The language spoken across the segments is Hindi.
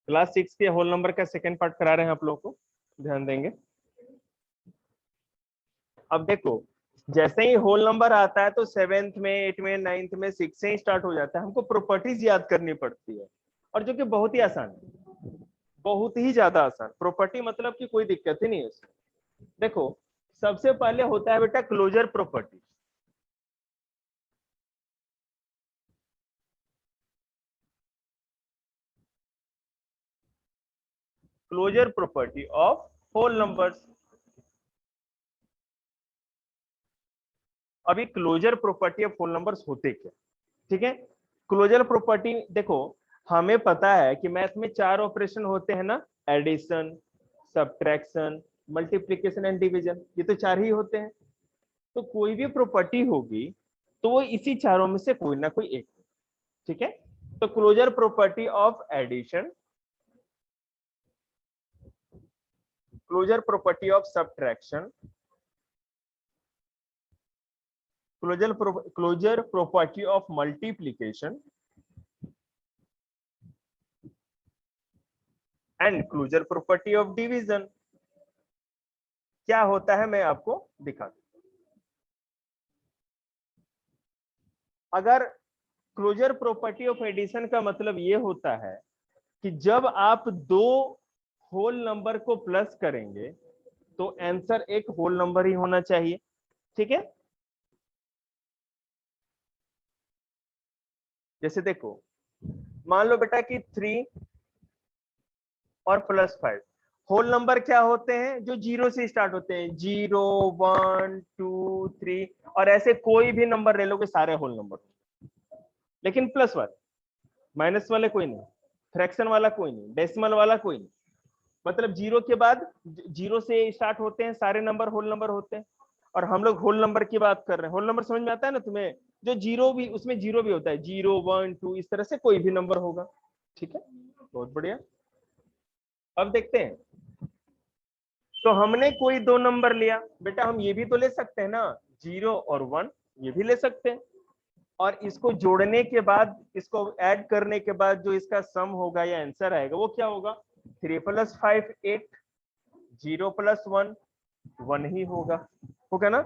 क्लास 6 के होल नंबर का सेकंड पार्ट करा रहे हैं आप लोगों को, ध्यान देंगे। अब देखो, जैसे ही होल नंबर आता है तो 7th में 8th में 9th में 6 से ही स्टार्ट हो जाता है। हमको प्रॉपर्टीज याद करनी पड़ती है, और जो कि बहुत ही आसान है, बहुत ही ज्यादा आसान। प्रॉपर्टी मतलब कि कोई दिक्कत ही नहीं है उसमें। देखो, सबसे पहले होता है बेटा closure property. Closure property of whole numbers. अभी closure property of whole numbers होते क्या, ठीक है। क्लोजर प्रॉपर्टी देखो, हमें पता है कि मैथ में 4 ऑपरेशन होते हैं ना, addition, subtraction, multiplication and division, ये तो 4 ही होते हैं। तो कोई भी प्रॉपर्टी होगी तो वो इसी चारों में से कोई ना कोई एक, ठीक है। तो closure property of addition, closure property of subtraction, closure property of multiplication and closure property of division क्या होता है मैं आपको दिखा दूं। अगर क्लोजर प्रॉपर्टी ऑफ एडिशन का मतलब ये होता है कि जब आप दो होल नंबर को प्लस करेंगे तो आंसर एक होल नंबर ही होना चाहिए, ठीक है। जैसे देखो, मान लो बेटा कि 3 और +5 होल नंबर क्या होते हैं, जो 0 से स्टार्ट होते हैं, 0 1 2 3, और ऐसे कोई भी नंबर ले लोगे सारे होल नंबर। लेकिन +1, माइनस वाले कोई नहीं, फ्रैक्शन वाला कोई नहीं, डेसिमल वाला कोई नहीं। मतलब 0 के बाद 0 से स्टार्ट होते हैं सारे नंबर होल नंबर होते हैं। और हम लोग होल नंबर की बात कर रहे हैं। होल नंबर समझ में आता है ना तुम्हें, जो 0 भी, उसमें 0 भी होता है, 0 1 2, इस तरह से कोई भी नंबर होगा, ठीक है। बहुत बढ़िया। अब देखते हैं, तो हमने कोई दो नंबर लिया बेटा, हम ये भी तो ले सकते हैं ना, 0 और 1, ये भी ले सकते हैं। और इसको जोड़ने के बाद, इसको ऐड करने के बाद जो इसका सम होगा या आंसर आएगा वो क्या होगा, 3 + 5 8, 0 + 1 1 ही होगा, होगा ना।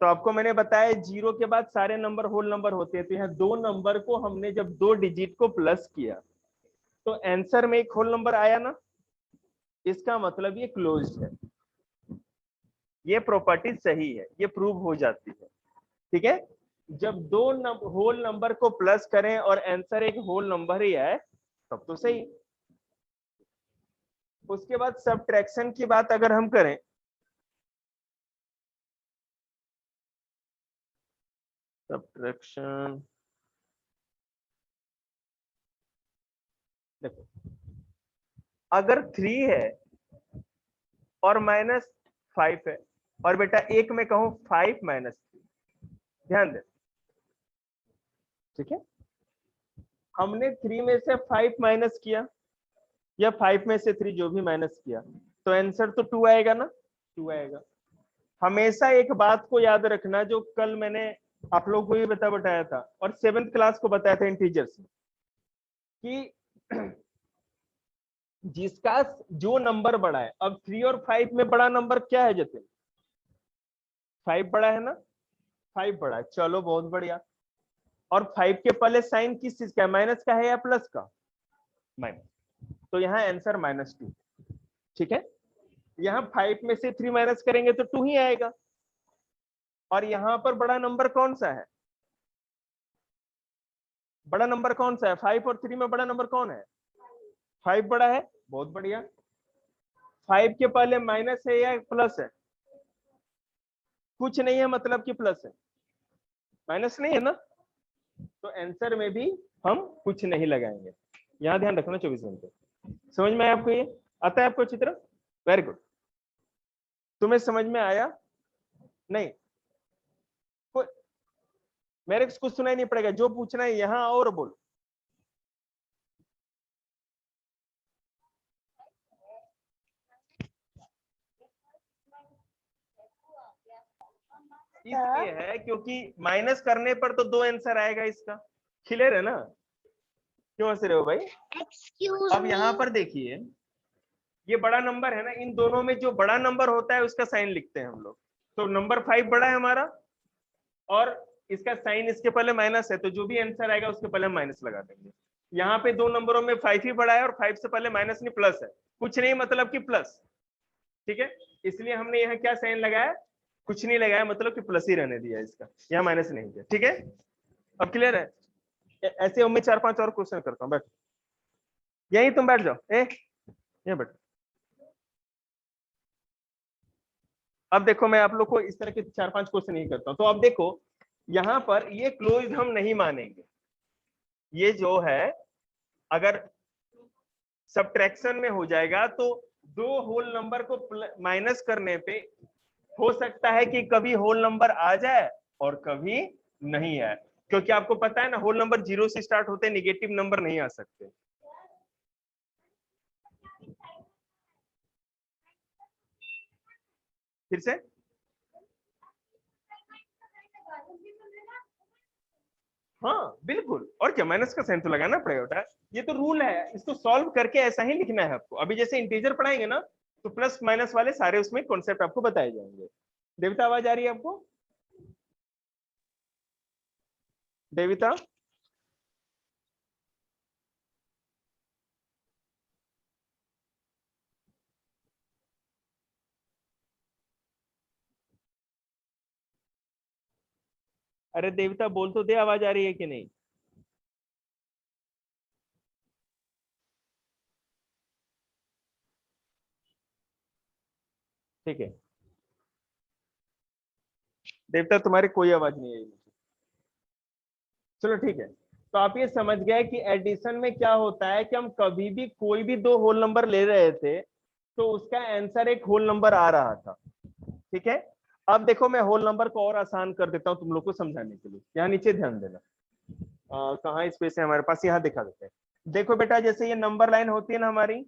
तो आपको मैंने बताया 0 के बाद सारे नंबर होल नंबर होते हैं। तो यहाँ दो नंबर को हमने जब 2 डिजिट को प्लस किया तो आंसर में एक होल नंबर आया ना, इसका मतलब ये क्लोज्ड है। ये प्रॉपर्टी सही है, ये प्रूव हो जाती है, ठीक है। जब दो होल नंबर को प्लस करें और आंसर एक होल नंबर ही आए तब तो सही। उसके बाद सब्ट्रैक्शन की बात अगर हम करें, सब्ट्रैक्शन देखो, अगर 3 है और -5 है, और बेटा एक में कहूं 5 - 3, ध्यान दे, ठीक है। हमने 3 में से 5 माइनस किया या 5 में से 3 जो भी माइनस किया, तो आंसर तो 2 आएगा ना, 2 आएगा। हमेशा एक बात को याद रखना, जो कल मैंने आप लोगों को भी बताया था और 7th क्लास को बताया था इंटीजर्स में, कि जिसका जो नंबर बड़ा है, अब 3 और 5 में बड़ा नंबर क्या है जतिन, 5 बड़ा है ना, 5 बड़ा है, चलो बहुत बढ़िया। और 5 के पहले साइन किस चीज का है, माइनस का है या प्लस का, माइनस, तो यहाँ आंसर -2, ठीक है। यहाँ 5 में से 3 माइनस करेंगे तो 2 ही आएगा। और यहाँ पर बड़ा नंबर कौन सा है, बड़ा नंबर कौन सा है, 5 और 3 में बड़ा नंबर कौन है, 5 बड़ा है, बहुत बढ़िया। 5 के पहले माइनस है या प्लस है, कुछ नहीं है, मतलब कि प्लस है, माइनस नहीं है ना, तो आंसर में भी हम कुछ नहीं लगाएंगे। यहाँ ध्यान रखना 24 घंटे। समझ में आया आपको, ये आता है आपको चित्र, वेरी गुड। तुम्हें समझ में आया नहीं, मेरे को कुछ सुनाई नहीं पड़ेगा, जो पूछना है यहाँ और बोलो। इसलिए है क्योंकि माइनस करने पर तो 2 आंसर आएगा इसका, क्लियर है ना। क्यों हंस रहे हो भाई? एक्सक्यूज अब यहाँ पर देखिए, ये बड़ा नंबर है ना, इन दोनों में जो बड़ा नंबर होता है उसका साइन लिखते हैं हम लोग। तो नंबर 5 बड़ा है हमारा, और इसका साइन इसके पहले माइनस है, तो जो भी आंसर आएगा उसके पहले माइनस लगा देंगे। यहाँ पे दो नंबरों में 5 ही बड़ा है, और 5 से पहले माइनस नहीं प्लस है, कुछ नहीं मतलब कि प्लस। ठीक है, इसलिए हमने यहाँ क्या साइन लगाया, कुछ नहीं लगाया, मतलब कि प्लस ही रहने दिया इसका, यहाँ माइनस नहीं किया। ठीक है, अब क्लियर है? ऐसे मैं 4-5 और क्वेश्चन करता हूँ, बैठ यही, तुम बैठ जाओ, ये बैठ। अब देखो, मैं आप लोग को इस तरह के 4-5 क्वेश्चन नहीं करता हूं। तो अब देखो, यहाँ पर ये क्लोज हम नहीं मानेंगे। ये जो है, अगर सब्ट्रैक्शन में हो जाएगा तो दो होल नंबर को माइनस करने पे हो सकता है कि कभी होल नंबर आ जाए और कभी नहीं आए, क्योंकि आपको पता है ना, होल नंबर 0 से स्टार्ट होते हैं, निगेटिव नंबर नहीं आ सकते। फिर से, हाँ बिल्कुल, और क्या, माइनस का साइन तो लगाना पड़ेगा बेटा, ये तो रूल है, इसको सॉल्व करके ऐसा ही लिखना है आपको। अभी जैसे इंटीजर पढ़ाएंगे ना, तो प्लस माइनस वाले सारे उसमें कॉन्सेप्ट आपको बताए जाएंगे। देविता आवाज आ रही है आपको? देविता, अरे देविता बोल तो दे, आवाज आ रही है कि नहीं? ठीक है, देविता तुम्हारी कोई आवाज नहीं आई मुझे। चलो ठीक है, तो आप ये समझ गए कि एडिशन में क्या होता है कि हम कभी भी कोई भी दो होल नंबर ले रहे थे तो उसका आंसर एक होल नंबर आ रहा था। ठीक है, अब देखो मैं होल नंबर को और आसान कर देता हूं तुम लोग को समझाने के लिए। यहाँ नीचे ध्यान देना, कहाँ स्पेस है हमारे पास, यहाँ दिखा देते हैं। देखो बेटा, जैसे ये नंबर लाइन होती है ना हमारी,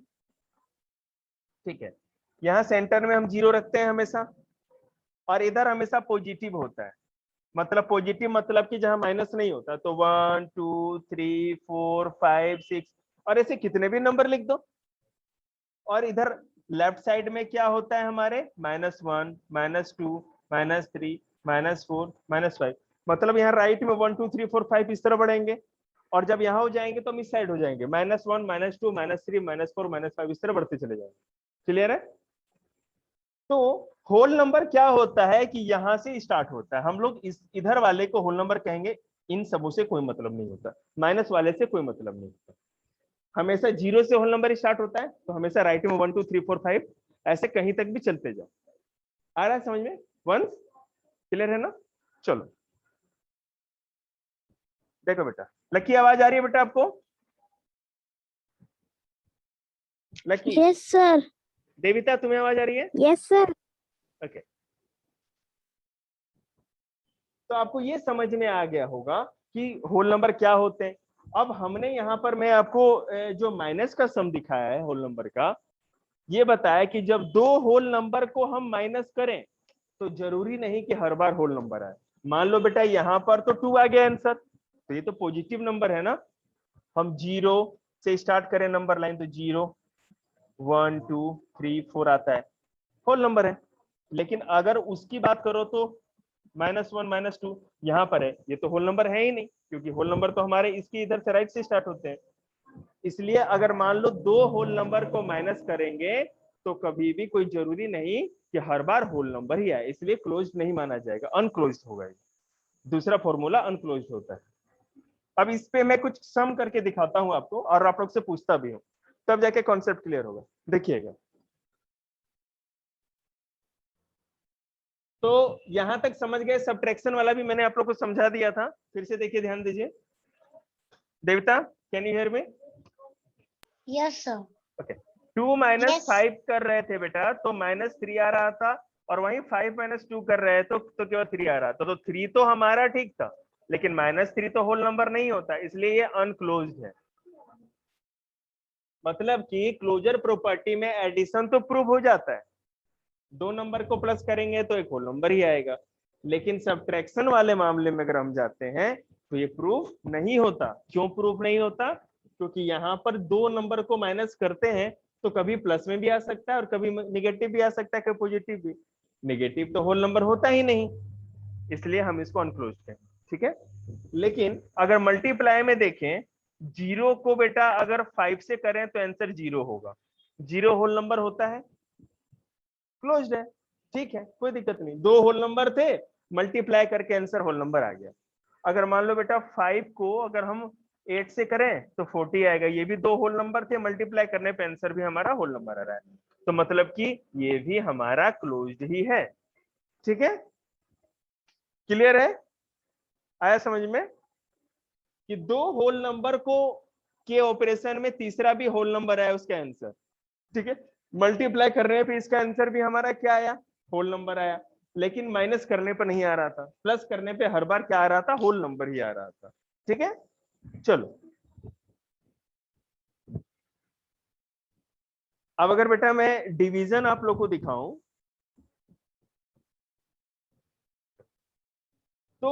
ठीक है, यहाँ सेंटर में हम 0 रखते हैं हमेशा, और इधर हमेशा पॉजिटिव होता है। मतलब पॉजिटिव मतलब कि जहां माइनस नहीं होता, तो 1 2 3 4 5 6, और ऐसे कितने भी नंबर लिख दो। और इधर लेफ्ट साइड में क्या होता है हमारे, -1 -2 -3 -4 -5। मतलब यहाँ राइट में 1 2 3 4 5 इस तरह बढ़ेंगे, और जब यहाँ हो जाएंगे तो हम इस साइड हो जाएंगे, -1 -2 -3 -4 -5 इस तरह बढ़ते चले जाएंगे। क्लियर है? तो होल नंबर क्या होता है कि यहां से स्टार्ट होता है, हम लोग इस इधर वाले को होल नंबर कहेंगे। इन सबों से कोई मतलब नहीं होता, माइनस वाले से कोई मतलब नहीं होता। हमेशा 0 से होल नंबर स्टार्ट होता है, तो हमेशा राइट में 1 2 3 4 5 ऐसे कहीं तक भी चलते जाओ। आ रहा है समझ में? वन क्लियर है ना? चलो देखो बेटा, लकी आवाज आ रही है बेटा आपको? Lucky, yes sir. देविता तुम्हें आवाज आ रही है? Yes sir. ओके, तो आपको ये समझ में आ गया होगा कि होल नंबर क्या होते हैं। अब हमने यहाँ पर मैं आपको जो माइनस का सम दिखाया है होल नंबर का, ये बताया कि जब दो होल नंबर को हम माइनस करें तो जरूरी नहीं कि हर बार होल नंबर आए। मान लो बेटा यहाँ पर तो 2 आ गया आंसर, तो ये तो पॉजिटिव नंबर है ना। हम 0 से स्टार्ट करें नंबर लाइन, तो 0 1 2 3 4 आता है, होल नंबर है। लेकिन अगर उसकी बात करो तो -1 -2 यहाँ पर है, ये तो होल नंबर है ही नहीं, क्योंकि होल नंबर तो हमारे इसकी इधर से राइट से स्टार्ट होते हैं। इसलिए अगर मान लो दो होल नंबर को माइनस करेंगे तो कभी भी कोई जरूरी नहीं कि हर बार होल नंबर ही आए, इसलिए क्लोज नहीं माना जाएगा, अनक्लोज होगा। दूसरा फॉर्मूला अनक्लोज होता है। अब इस पे मैं कुछ सम करके दिखाता हूं आपको, और आप लोग से पूछता भी हूं, तब जाके कॉन्सेप्ट क्लियर होगा। देखिएगा, तो यहां तक समझ गए, सब्ट्रैक्शन वाला भी मैंने आप लोग को समझा दिया था। फिर से देखिए, ध्यान दीजिए। देवता, can you hear me? Yes sir. Okay, 2 Yes. 5 कर रहे थे बेटा, तो -3 आ रहा था, और वहीं 5 - 2 कर रहे तो केवल 3 आ रहा था। तो 3 तो हमारा ठीक था, लेकिन -3 तो होल नंबर नहीं होता, इसलिए ये अनक्लोज्ड है। मतलब कि क्लोजर प्रॉपर्टी में एडिशन तो प्रूव हो जाता है, दो नंबर को प्लस करेंगे तो एक होल नंबर ही आएगा। लेकिन सब्ट्रैक्शन वाले मामले में अगर हम जाते हैं तो ये प्रूफ नहीं होता। क्यों प्रूफ नहीं होता? क्योंकि यहाँ पर दो नंबर को माइनस करते हैं तो कभी प्लस में भी आ सकता है और कभी निगेटिव भी आ सकता है, कभी पॉजिटिव भी। नेगेटिव तो होल नंबर होता ही नहीं, इसलिए हम इसको अनक्लोज कहें, ठीक है। लेकिन अगर मल्टीप्लाई में देखें, जीरो को बेटा अगर 5 से करें तो आंसर 0 होगा। 0 होल नंबर होता है, क्लोज्ड है, ठीक है, कोई दिक्कत नहीं। दो होल नंबर थे, मल्टीप्लाई करके आंसर होल नंबर आ गया। अगर मान लो बेटा 5 को अगर हम 8 से करें तो 40 आएगा, ये भी दो होल नंबर थे, मल्टीप्लाई करने पे आंसर भी हमारा होल नंबर आ रहा है, तो मतलब कि ये भी हमारा क्लोज्ड ही है, ठीक है। क्लियर है, आया समझ में कि दो होल नंबर को के ऑपरेशन में तीसरा भी होल नंबर आया उसका आंसर, ठीक है। मल्टीप्लाई करने पे इसका आंसर भी हमारा क्या आया, होल नंबर आया, लेकिन माइनस करने पर नहीं आ रहा था, प्लस करने पे हर बार क्या आ रहा था, होल नंबर ही आ रहा था, ठीक है। चलो अब अगर बेटा मैं डिवीजन आप लोग को दिखाऊं तो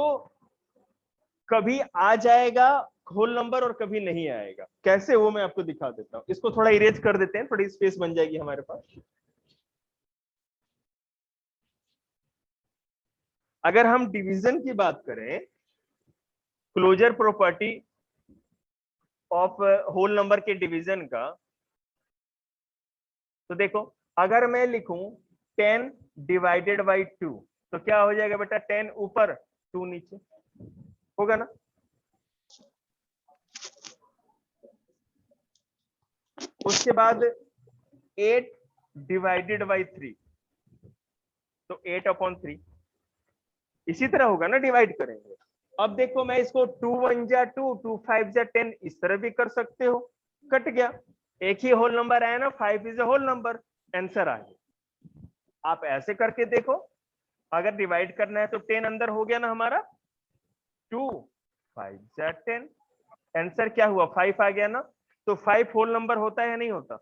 कभी आ जाएगा होल नंबर और कभी नहीं आएगा, कैसे वो मैं आपको दिखा देता हूं। इसको थोड़ा इरेज कर देते हैं, थोड़ी स्पेस बन जाएगी हमारे पास। अगर हम डिवीजन की बात करें, closure property of whole number के डिवीजन का, तो देखो अगर मैं लिखूं 10 डिवाइडेड बाई 2 तो क्या हो जाएगा बेटा, 10 ऊपर 2 नीचे, होगा ना। उसके बाद 8 डिवाइडेड बाई 3 तो 8/3 इसी तरह होगा ना, डिवाइड करेंगे। अब देखो मैं इसको 2 1 जा 2 2 5 जा 10 इस तरह भी कर सकते हो, कट गया, एक ही होल नंबर आया ना, 5 is a whole number, answer आ गया। आप ऐसे करके देखो, अगर डिवाइड करना है तो 10 अंदर हो गया ना हमारा, 2 5 जा 10, आंसर क्या हुआ, 5 आ गया ना। तो 5 होल नंबर होता है या नहीं होता,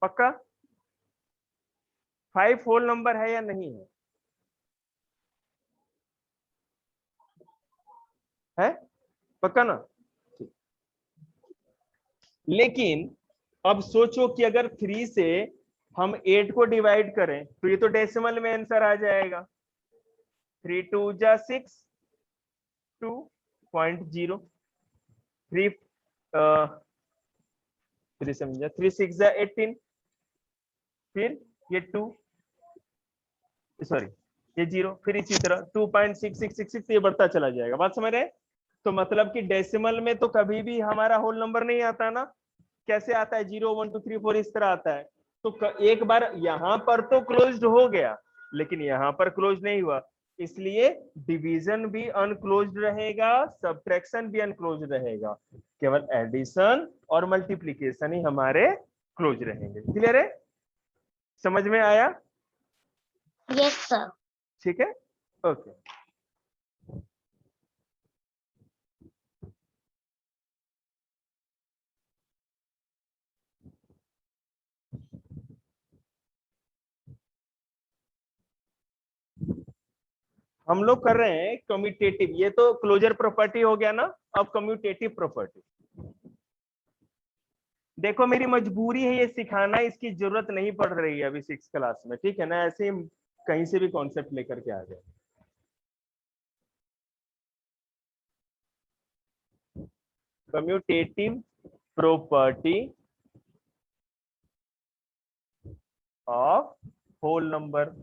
पक्का 5 होल नंबर है या नहीं है पक्का ना। लेकिन अब सोचो कि अगर 3 से हम 8 को डिवाइड करें तो ये तो डेसिमल में आंसर आ जाएगा, 3 2 जा 6 2.0, 3 3 समझा, 3 6 जा 18, फिर ये 2 सॉरी ये 0, फिर इसी तरह 2.6666 ये बढ़ता चला जाएगा, बात समझ रहे। तो मतलब कि डेसिमल में तो कभी भी हमारा होल नंबर नहीं आता ना, कैसे आता है, 0 1 2 3 4 इस तरह आता है। तो एक बार यहां पर तो क्लोज्ड हो गया, लेकिन यहां पर क्लोज नहीं हुआ, इसलिए डिवीजन भी अनक्लोज्ड रहेगा, सब्ट्रैक्शन भी अनक्लोज्ड रहेगा, केवल एडिशन और मल्टीप्लीकेशन ही हमारे क्लोज रहेंगे। क्लियर है, समझ में आया, Yes, sir. ठीक है, ओके। हम लोग कर रहे हैं कम्यूटेटिव, ये तो क्लोजर प्रॉपर्टी हो गया ना, अब कम्यूटेटिव प्रॉपर्टी। देखो मेरी मजबूरी है ये सिखाना, इसकी जरूरत नहीं पड़ रही है अभी 6 क्लास में, ठीक है ना, ऐसे ही कहीं से भी कॉन्सेप्ट लेकर के आ जाए। Commutative property of whole number,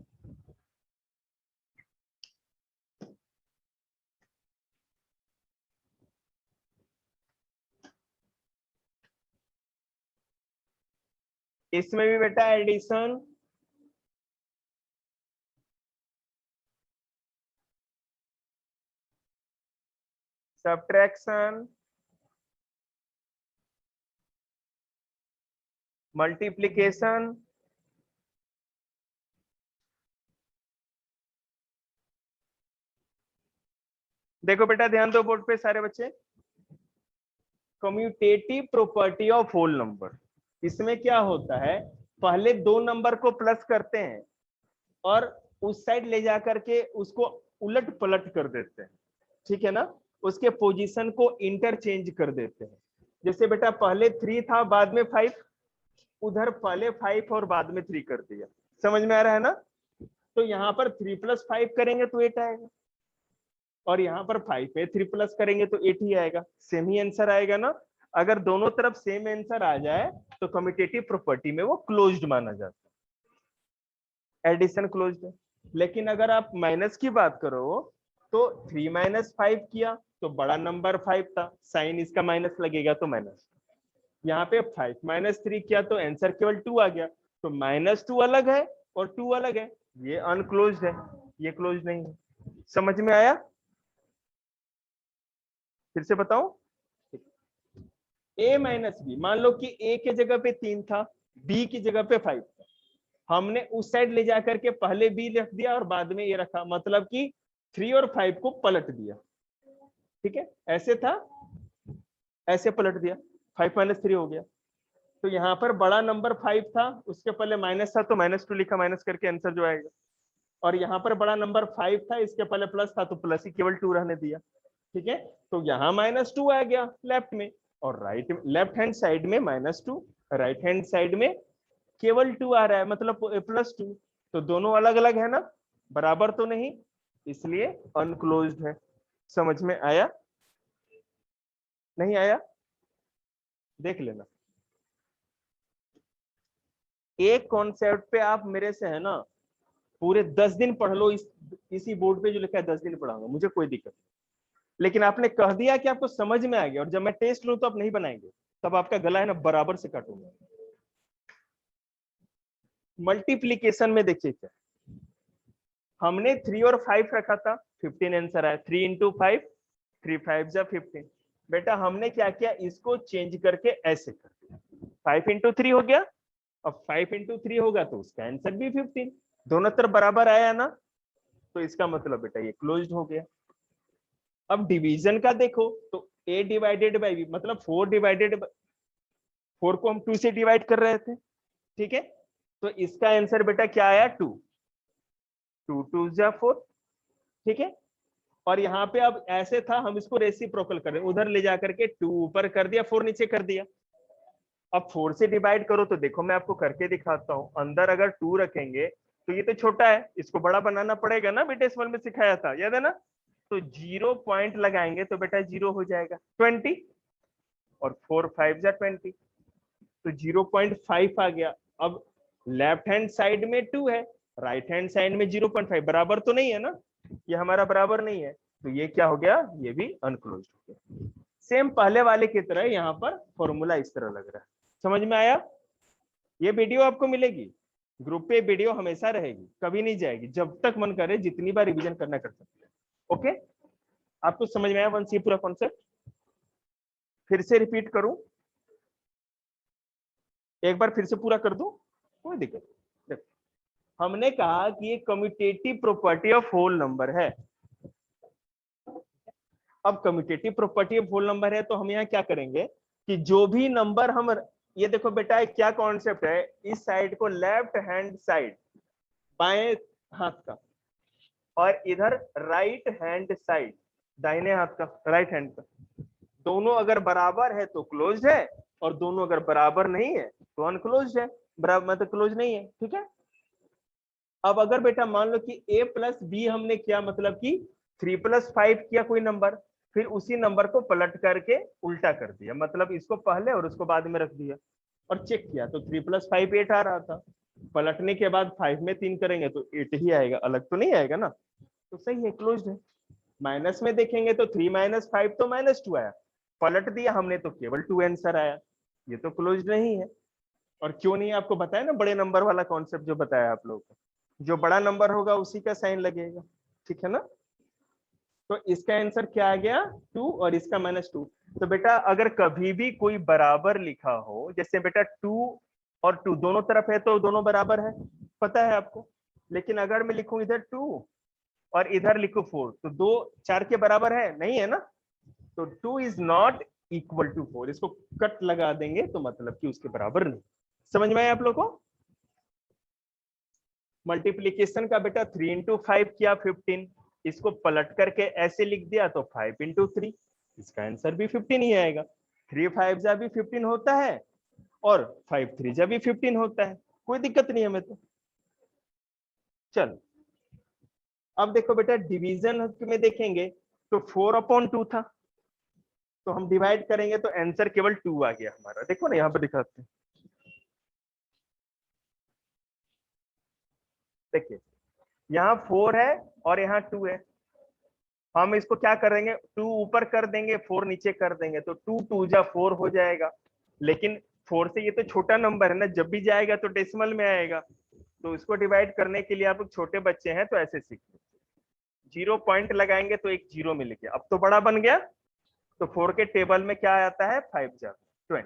इसमें भी बेटा एडिशन सब्ट्रैक्शन मल्टीप्लिकेशन देखो बेटा ध्यान दो बोर्ड पे सारे बच्चे, commutative property of whole number, इसमें क्या होता है, पहले दो नंबर को प्लस करते हैं और उस साइड ले जाकर के उसको उलट पलट कर देते हैं, ठीक है ना। उसके पोजीशन को इंटरचेंज कर देते हैं। जैसे बेटा पहले 3 था, बाद में 5, उधर पहले 5 और बाद में 3 कर दिया। समझ में आ रहा है ना? तो यहाँ पर 3 + 5 करेंगे तो 8 आएगा, और यहाँ पर 5 पे 3 प्लस करेंगे तो 8 ही आएगा। सेम ही आंसर आएगा ना? अगर दोनों तरफ सेम आंसर आ जाए तो कम्यूटेटिव प्रॉपर्टी में वो क्लोज्ड माना जाता है, एडिशन क्लोज्ड है। लेकिन अगर आप माइनस की बात करो तो 3 - 5 किया तो बड़ा नंबर 5 था, साइन इसका माइनस लगेगा तो माइनस। यहाँ पे 5 - 3 किया तो आंसर केवल 2 आ गया, तो -2 अलग है और 2 अलग है, ये अनक्लोज्ड है, ये क्लोज नहीं है। समझ में आया? फिर से बताऊं, a - b, मान लो कि a के जगह पे 3 था, b की जगह पे 5 था, हमने उस साइड ले जाकर के पहले b रख दिया और बाद में a रखा, मतलब कि 3 और 5 को पलट दिया। ठीक है, ऐसे था, ऐसे पलट दिया, 5 - 3 हो गया। तो यहाँ पर बड़ा नंबर 5 था, उसके पहले माइनस था तो -2 लिखा, माइनस करके आंसर जो आएगा। और यहाँ पर बड़ा नंबर 5 था, इसके पहले प्लस था तो प्लस ही केवल 2 रहने दिया। ठीक है, तो यहाँ -2 आ गया लेफ्ट में, और लेफ्ट हैंड साइड में -2, राइट हैंड साइड में केवल 2 आ रहा है, मतलब +2। तो दोनों अलग अलग है ना, बराबर तो नहीं, इसलिए अनक्लोज्ड है। समझ में आया? नहीं आया? देख लेना। एक कॉन्सेप्ट पे आप मेरे से है ना पूरे 10 दिन पढ़ लो, इसी बोर्ड पे जो लिखा है 10 दिन पढ़ाऊंगा, मुझे कोई दिक्कत नहीं। लेकिन आपने कह दिया कि आपको समझ में आ गया, और जब मैं टेस्ट लूं तो आप नहीं बनाएंगे, तब आपका गला है ना बराबर से काटूंगा। मल्टीप्लीकेशन में देखिए क्या, हमने 3 और 5 रखा था, 15 आंसर आया। 3 × 5, 3 × 5 = 15। बेटा हमने क्या किया, इसको चेंज करके ऐसे कर दिया, 5 × 3 हो गया। अब 5 × 3 होगा तो उसका आंसर भी 15, दोनों तरफ बराबर आया ना, तो इसका मतलब बेटा ये क्लोज्ड हो गया। अब डिवीजन का देखो तो a डिवाइडेड बाई b, मतलब 4 को हम 2 से डिवाइड कर रहे थे। ठीक है, तो इसका आंसर बेटा क्या आया, 2, 2 × 2 = 4। ठीक है, और यहाँ पे अब ऐसे था, हम इसको रेसिप्रोकल कर रहे हैं, उधर ले जाकर के 2 ऊपर कर दिया, 4 नीचे कर दिया। अब 4 से डिवाइड करो तो देखो मैं आपको करके दिखाता हूं, अंदर अगर 2 रखेंगे तो ये तो छोटा है, इसको बड़ा बनाना पड़ेगा ना, डेसिमल में सिखाया था, याद है ना? तो 0 पॉइंट लगाएंगे तो बेटा 0 हो जाएगा 20, और 4 × 5 = 20, तो 0.5 आ गया। अब लेफ्ट हैंड साइड में 2 है, राइट हैंड साइड में 0.5, बराबर तो नहीं है ना, ये हमारा बराबर नहीं है, तो ये क्या हो गया, ये भी अनक्लोज्ड हो गया। सेम पहले वाले की तरह यहाँ पर फॉर्मूला इस तरह लग रहा है। समझ में आया? ये वीडियो आपको मिलेगी ग्रुप पे, वीडियो हमेशा रहेगी, कभी नहीं जाएगी, जब तक मन करे जितनी बार रिवीजन करना कर सकते हैं। ओके, आपको समझ में आया वंश ये पूरा कॉन्सेप्ट? फिर से रिपीट करूं, एक बार फिर से पूरा कर दूं, कोई दिक्कत नहीं। हमने कहा कि ये commutative property of whole number है। अब commutative property of whole number है तो हम यहाँ क्या करेंगे कि जो भी नंबर हम, ये देखो बेटा क्या कॉन्सेप्ट है, इस साइड को लेफ्ट हैंड साइड, बाएं हाथ का, और इधर राइट हैंड साइड, दाहिने हाथ का, राइट हैंड का, दोनों अगर बराबर है तो क्लोज्ड है, और दोनों अगर बराबर नहीं है तो अनक्लोज्ड है, बराबर मतलब क्लोज नहीं है। ठीक है, अब अगर बेटा मान लो कि a + b हमने किया, मतलब कि 3 + 5 किया कोई नंबर, फिर उसी नंबर को पलट करके उल्टा कर दिया, मतलब इसको पहले और उसको बाद में रख दिया, और चेक किया तो 3 + 5 8 आ रहा था, पलटने के बाद 5 में 3 करेंगे तो 8 ही आएगा, अलग तो नहीं आएगा ना, तो सही है, क्लोज्ड है। माइनस में देखेंगे तो 3 - 5 तो -2 आया, पलट दिया हमने तो केवल 2 आंसर आया, ये तो क्लोज्ड नहीं है। और क्यों नहीं, आपको बताया ना बड़े नंबर वाला कॉन्सेप्ट जो बताया आप लोगों को, जो बड़ा नंबर होगा उसी का साइन लगेगा। ठीक है ना, तो इसका आंसर क्या आ गया, 2, और इसका -2। तो बेटा अगर कभी भी कोई बराबर लिखा हो, जैसे बेटा 2 और 2 दोनों तरफ है तो दोनों बराबर है, पता है आपको, लेकिन अगर मैं लिखूं इधर 2 और इधर लिखूं 4, तो 2 4 के बराबर है, नहीं है ना, तो 2 इज नॉट इक्वल टू 4, इसको कट लगा देंगे तो मतलब कि उसके बराबर नहीं। समझ में आया आप लोगों को? मल्टीप्लीकेशन का बेटा 3 × 5 किया 15, इसको पलट करके ऐसे लिख दिया तो 5 इंटू 3, इसका आंसर भी 15 ही आएगा। 3 5 जा भी 15 होता है और 5 3 जा भी 15 होता है, कोई दिक्कत नहीं हमें तो। चल अब देखो बेटा डिवीजन में देखेंगे तो 4/2 था, तो हम डिवाइड करेंगे तो आंसर केवल 2 आ गया हमारा। देखो ना यहाँ पर दिखाते हैं, देखिए यहाँ 4 है और यहाँ 2 है। हम इसको क्या करेंगे, 2 ऊपर कर देंगे 4 नीचे कर देंगे, तो 2 2 जा 4 हो जाएगा। लेकिन 4 से ये तो छोटा नंबर है ना, जब भी जाएगा तो डेसिमल में आएगा, तो इसको डिवाइड करने के लिए आप लोग छोटे बच्चे हैं तो ऐसे सीख लो, 0 पॉइंट लगाएंगे तो एक 0 मिल गया। अब तो बड़ा बन गया, तो 4 के टेबल में क्या आता है, 5 जा 20,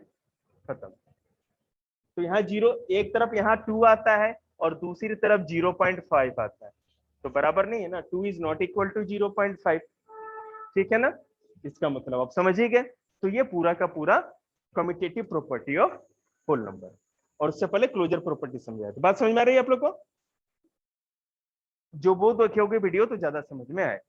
खत्म। तो यहाँ 0 एक तरफ यहाँ 2 आता है और दूसरी तरफ 0.5 आता है, तो बराबर नहीं है ना, 2 इज नॉट इक्वल टू 0.5, ठीक है ना। इसका मतलब आप समझ ही गए। तो ये पूरा का पूरा commutative property of whole number. और उससे पहले क्लोजर प्रॉपर्टी समझाया, तो बात समझ में आ रही है आप लोग को? जो वो देखे होगे वीडियो तो ज्यादा समझ में आए।